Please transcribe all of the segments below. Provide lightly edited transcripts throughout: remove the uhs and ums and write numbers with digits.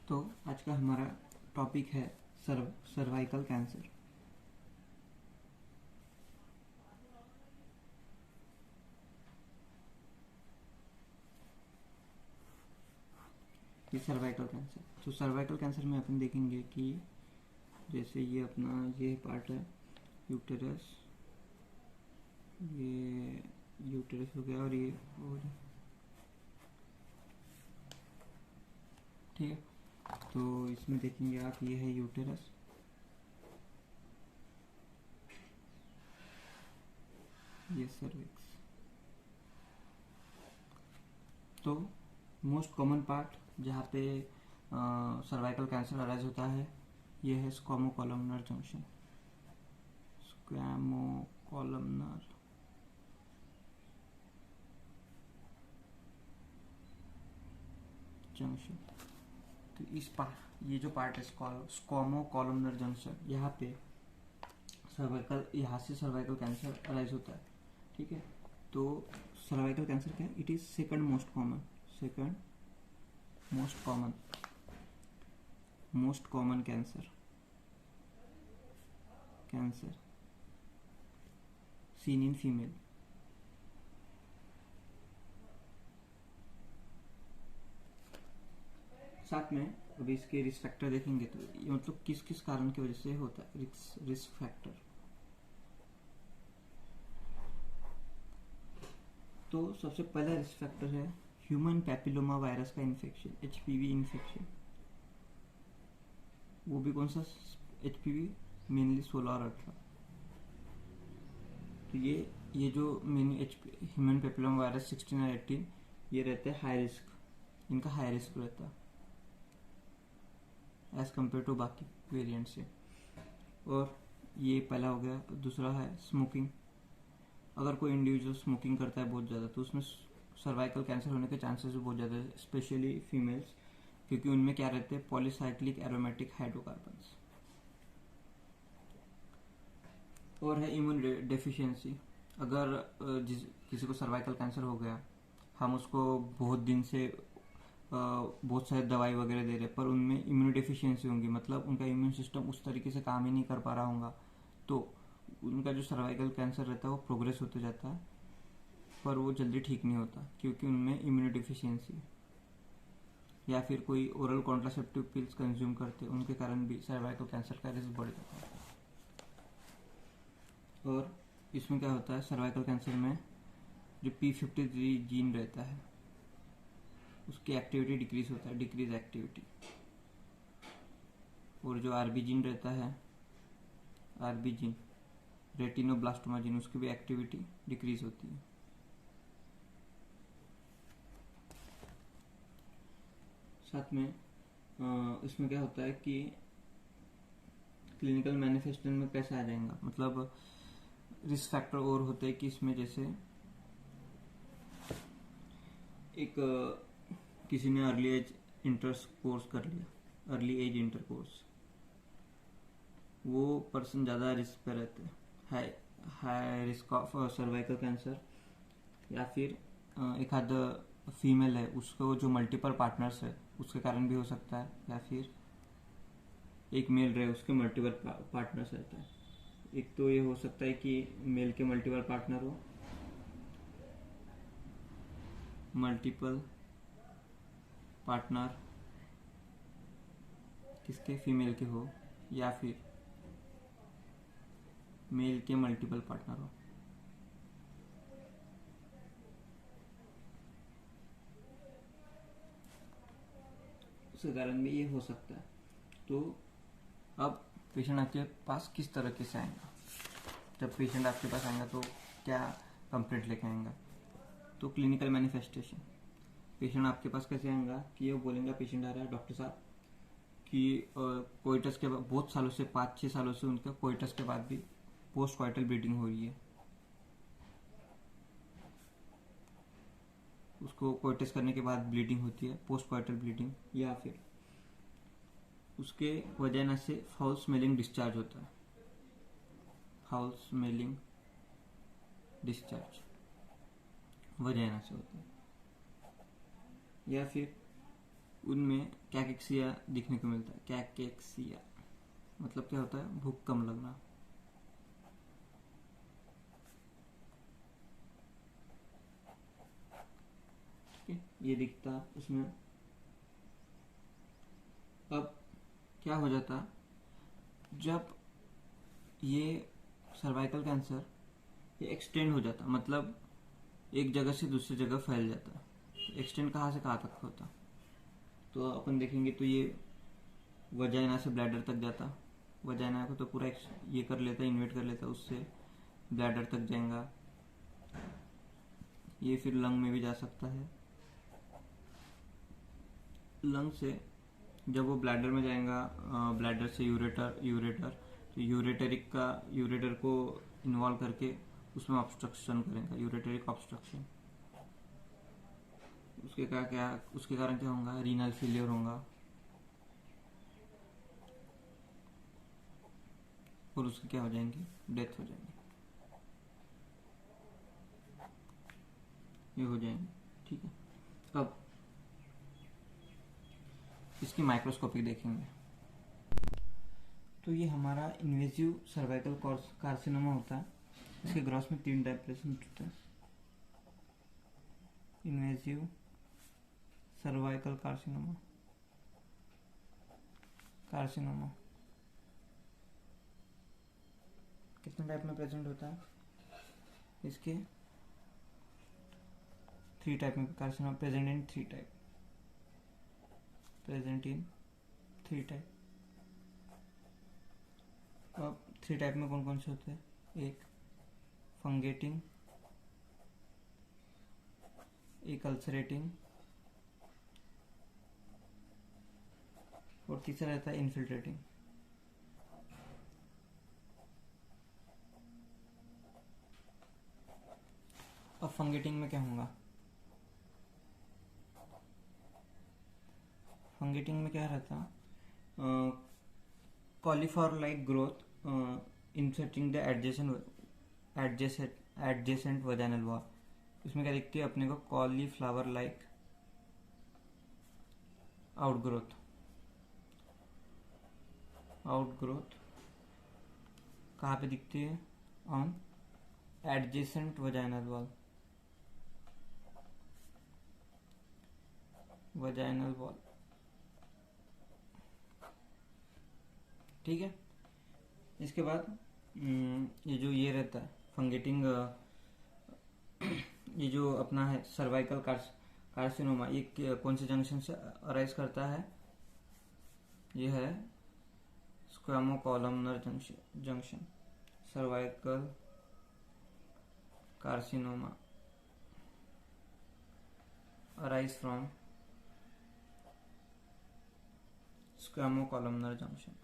तो आज का हमारा टॉपिक है सर्वाइकल कैंसर। ये सर्वाइकल कैंसर, तो सर्वाइकल कैंसर में अपन देखेंगे कि जैसे ये अपना ये पार्ट है यूटेरस, ये यूटेरस हो गया और ये ओवरी, ठीक है। तो इसमें देखेंगे आप, ये है यूटेरस, ये सर्विक्स। तो मोस्ट कॉमन पार्ट जहाँ पे सर्वाइकल कैंसर अराइज होता है, ये है squamocolumnar junction, स्क्वामो columnar junction. तो इस पार्ट, ये जो पार्ट है स्क्वामो कॉलमनर जंक्शन, यहाँ पे सर्वाइकल, यहाँ से सर्वाइकल कैंसर अराइज होता है, ठीक है। तो सर्वाइकल कैंसर क्या है? It is second most common cancer seen in female. साथ में अभी इसके रिस्क फैक्टर देखेंगे, तो ये मतलब किस किस कारण की वजह से होता है रिस्क फैक्टर। तो सबसे पहला रिस्क फैक्टर है ह्यूमन पैपिलोमा वायरस का इन्फेक्शन, HPV इन्फेक्शन। वो भी कौन सा? HPV, मेनली 16 और 18। तो ये जो मेन ह्यूमन पैपिलोमा वायरस 16 और 18, ये रहते हैं हाई रिस्क, इनका हाई रिस्क रहता है एज कम्पेयर टू बाकी वेरिएंट से। और ये पहला हो गया। दूसरा है स्मोकिंग। अगर कोई इंडिविजुअल स्मोकिंग करता है बहुत ज़्यादा, तो उसमें सर्वाइकल कैंसर होने के चांसेस भी बहुत ज़्यादा है, स्पेशली फीमेल्स, क्योंकि उनमें क्या रहते हैं? Polycyclic aromatic hydrocarbons. और है इम्यून डेफिशिएंसी। अगर किसी को सर्वाइकल कैंसर हो गया, हम उसको बहुत दिन से बहुत सारे दवाई वगैरह दे रहे, पर उनमें इम्यून डेफिशिएंसी होंगी, मतलब उनका इम्यून सिस्टम उस तरीके से काम ही नहीं कर पा रहा होगा, तो उनका जो सर्वाइकल कैंसर रहता है वो प्रोग्रेस होते जाता है, पर वो जल्दी ठीक नहीं होता क्योंकि उनमें इम्यून डेफिशिएंसी है। या फिर कोई ओरल कॉन्ट्रासेप्टिव पिल्स कंज्यूम करते, उनके कारण भी सर्वाइकल कैंसर का रिस्क बढ़ जाता है। और इसमें क्या होता है? सर्वाइकल कैंसर में जो P53 जीन रहता है, उसकी एक्टिविटी डिक्रीज होता है, डिक्रीज एक्टिविटी। और जो RB जीन रहता है, RB जीन, रेटिनोब्लास्टोमा जीन, उसकी भी एक्टिविटी डिक्रीज होती है। साथ में इसमें क्या होता है कि क्लिनिकल मैनिफेस्टेशन में कैसे आ जाएगा, मतलब रिस्क फैक्टर और होते हैं कि इसमें जैसे एक किसी ने अर्ली एज इंटरकोर्स कर लिया, अर्ली एज इंटरकोर्स, वो पर्सन ज़्यादा रिस्क पे रहते हैं, high risk of cervical cancer. या फिर एक आध फीमेल है, उसको जो मल्टीपल पार्टनर्स है उसके कारण भी हो सकता है। या फिर एक मेल रहे, उसके मल्टीपल पार्टनर्स रहता है। एक तो ये हो सकता है कि मेल के मल्टीपल पार्टनर हो, मल्टीपल पार्टनर किसके? फीमेल के हो, या फिर मेल के मल्टीपल पार्टनर हो। उसके कारण भी ये हो सकता है। तो अब पेशेंट आपके पास किस तरीके से आएगा? जब पेशेंट आपके पास आएगा तो क्या कंप्लेंट लेके आएगा? तो क्लिनिकल मैनिफेस्टेशन। पेशेंट आपके पास कैसे आएगा कि वो बोलेंगे, पेशेंट आ रहा है डॉक्टर साहब कि कोइटस के बाद बहुत सालों से, 5-6 सालों से उनका कोइटस के बाद भी पोस्ट क्वाइटल ब्लीडिंग हो रही है, उसको कोइटस करने के बाद ब्लीडिंग होती है, पोस्ट क्वाइटल ब्लीडिंग। या फिर उसके वजाइना से फाउल स्मेलिंग डिस्चार्ज होता है, फाउल स्मेलिंग डिस्चार्ज वजाइना से होता है। या फिर उनमें कैकेक्सिया दिखने को मिलता है। कैकेक्सिया मतलब क्या होता है? भूख कम लगना। ठीक है, ये दिखता है उसमें। अब क्या हो जाता जब ये सर्वाइकल कैंसर ये एक्सटेंड हो जाता, मतलब एक जगह से दूसरी जगह फैल जाता। एक्सटेंड कहाँ से कहाँ तक होता? तो अपन देखेंगे तो ये वजाइना से ब्लैडर तक जाता। वजाइना को तो पूरा ये कर लेता, इन्वेट कर लेता, उससे ब्लैडर तक जाएगा। ये फिर लंग में भी जा सकता है। लंग से जब वो ब्लैडर में जाएगा, ब्लैडर से यूरेटर तो यूरेटर को इन्वॉल्व करके उसमें ऑब्स्ट्रक्शन करेगा, यूरेटरिक ऑब्स्ट्रक्शन। उसके कारण क्या होगा? रीनल फेलियर होगा और उसकी क्या हो जाएंगी? डेथ हो जाएंगी, ये हो जाएंगे। ठीक है, अब इसकी माइक्रोस्कोपिक देखेंगे। तो ये हमारा इन्वेजिव सर्वाइकल कार्सिनोमा होता है। इसके ग्रॉस में 3 टाइप प्रेजेंट होता है। इन्वेजिव सर्वाइकल कार्सिनोमा कितने टाइप में प्रेजेंट होता है? इसके 3 टाइप में कार्सिनोमा प्रेजेंट इन 3 टाइप। अब 3 टाइप में कौन कौन से होते हैं? एक फंगेटिंग, एक अल्सरेटिंग और तीसरा रहता है इन्फिल्ट्रेटिंग। अब फंगेटिंग में क्या होगा? फंगेटिंग में क्या रहता? Cauliflower like growth inserting the adjacent vaginal wall. इसमें क्या दिखती है अपने को? कॉलीफ्लावर लाइक आउटग्रोथ कहाँ पे दिखती है? On adjacent vaginal wall. ठीक है, इसके बाद ये जो ये रहता है फंगेटिंग, ये जो अपना है सर्वाइकल कार्सिनोमा, ये कौन से जंक्शन से अराइज करता है? ये है squamocolumnar junction. Cervical carcinoma arise from squamocolumnar junction.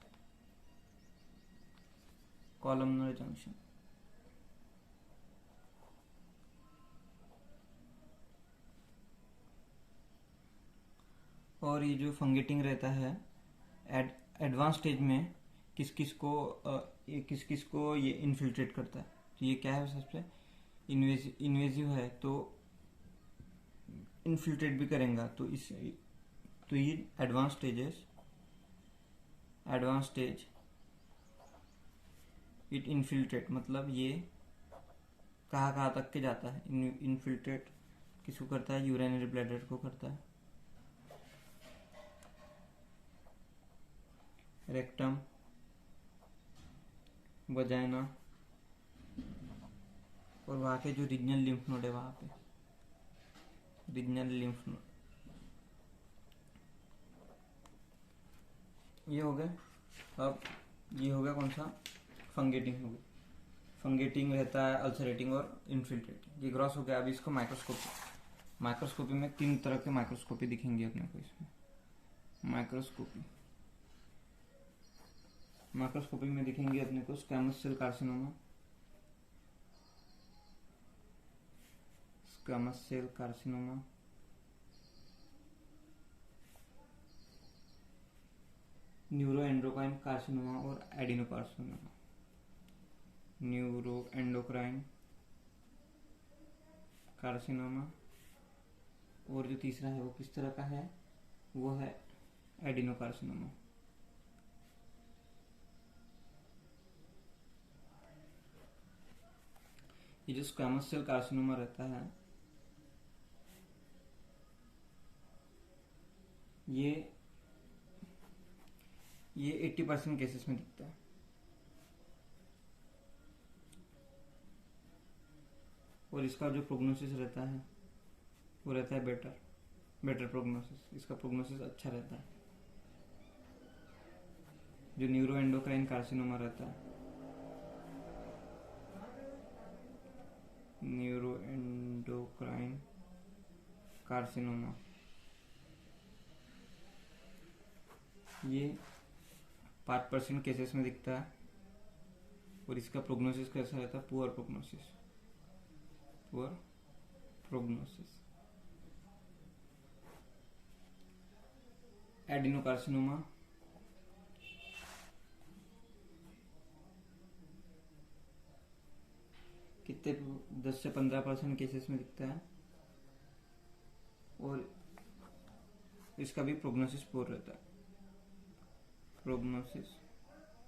और ये जो फंगेटिंग रहता है एडवांस स्टेज में किस किस को ये इन्फिल्ट्रेट करता है? तो ये क्या है? सबसे इन्वेजिव है तो इन्फिल्ट्रेट भी करेगा। तो ये एडवांस स्टेज इट इन्फिल्ट्रेट, मतलब ये कहाँ तक के जाता है? इन्फिल्ट्रेट किसको करता है? यूरिनरी ब्लैडर को करता है। रेक्टम, वजाइना और वहाँ के जो रीजनल लिम्फ नोड है, वहाँ पे रीजनल लिम्फ नोड। ये हो गया। अब ये हो गया कौन सा? फंगेटिंग हो गया। फंगेटिंग रहता है, अल्सरेटिंग और इन्फिल्ट्रेटिंग। ये ग्रॉस हो गया। अभी इसको माइक्रोस्कोपी में 3 तरह के माइक्रोस्कोपी दिखेंगे अपने को इसमें। माइक्रोस्कोपी में दिखेंगे अपने को squamous cell carcinoma, neuroendocrine carcinoma और एडिनोकार्सिनोमा। न्यूरोएंडोक्राइन कार्सिनोमा और जो तीसरा है वो किस तरह का है? वो है एडिनोकार्सिनोमा। ये जो स्क्वैमस सेल कार्सिनोमा रहता है, ये 80% केसेस में दिखता है। और इसका जो प्रोग्नोसिस रहता है वो रहता है बेटर प्रोग्नोसिस। इसका प्रोग्नोसिस अच्छा रहता है। जो न्यूरोएंडोक्राइन कार्सिनोमा रहता है, न्यूरोएंडोक्राइन कार्सिनोमा, ये 5% केसेस में दिखता है। और इसका प्रोग्नोसिस कैसा रहता है? Poor prognosis. एडिनोकार्सिनोमा कितने 10 से 15% केसेस में दिखता है। और इसका भी प्रोग्नोसिस पुअर रहता है। Prognosis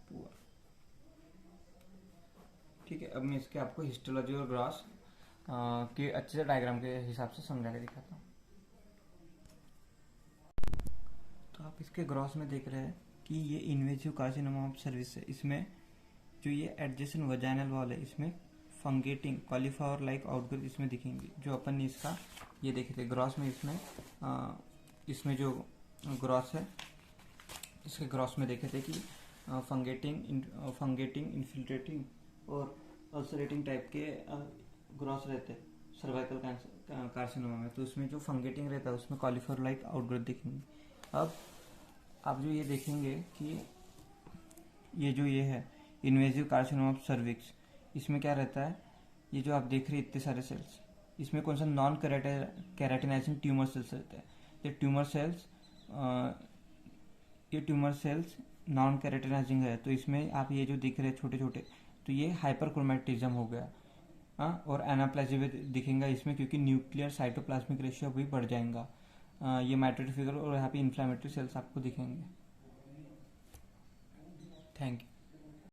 poor. ठीक है, अब मैं इसके आपको हिस्टोलॉजी और ग्रॉस के अच्छे से डायग्राम के हिसाब से समझा के दिखाता हूँ। तो आप इसके ग्रॉस में देख रहे हैं कि ये इन्वेसिव कार्सिनोमा ऑफ सर्विस है। इसमें जो ये एडजेसेंट वजाइनल वॉल है, इसमें फंगेटिंग कॉलीफ्लावर लाइक आउटग्रोथ इसमें दिखेंगी। जो अपन ने इसका ये देखे थे ग्रॉस में, इसमें जो ग्रॉस है, इसके ग्रॉस में देखे थे कि फंगेटिंग इन्फिल्ट्रेटिंग और अल्सरेटिंग टाइप के ग्रॉस रहते हैं सर्वाइकल कार्सिनोमा में। तो उसमें जो फंगेटिंग रहता है उसमें कॉलीफ्लावर लाइक आउटग्रोथ दिखेंगी। अब आप जो ये देखेंगे कि ये है इन्वेसिव कार्सिनोमा ऑफ सर्विक्स, इसमें क्या रहता है? ये जो आप देख रहे हैं इतने सारे सेल्स, इसमें कौन सा नॉन कैराटिनाइजिंग ट्यूमर सेल्स रहते हैं। ये ट्यूमर सेल्स नॉन कैराटिनाइजिंग है। तो इसमें आप ये जो दिख रहे हैं छोटे छोटे, तो ये हाइपरक्रोमैटिज्म हो गया। और एनाप्लाजी दिखेगा इसमें, क्योंकि न्यूक्लियर साइटोप्लाज्मिक रेशियो भी बढ़ जाएगा। ये माइटोटिक फिगर और यहाँ पे इन्फ्लेमेटरी सेल्स आपको दिखेंगे। Thank you.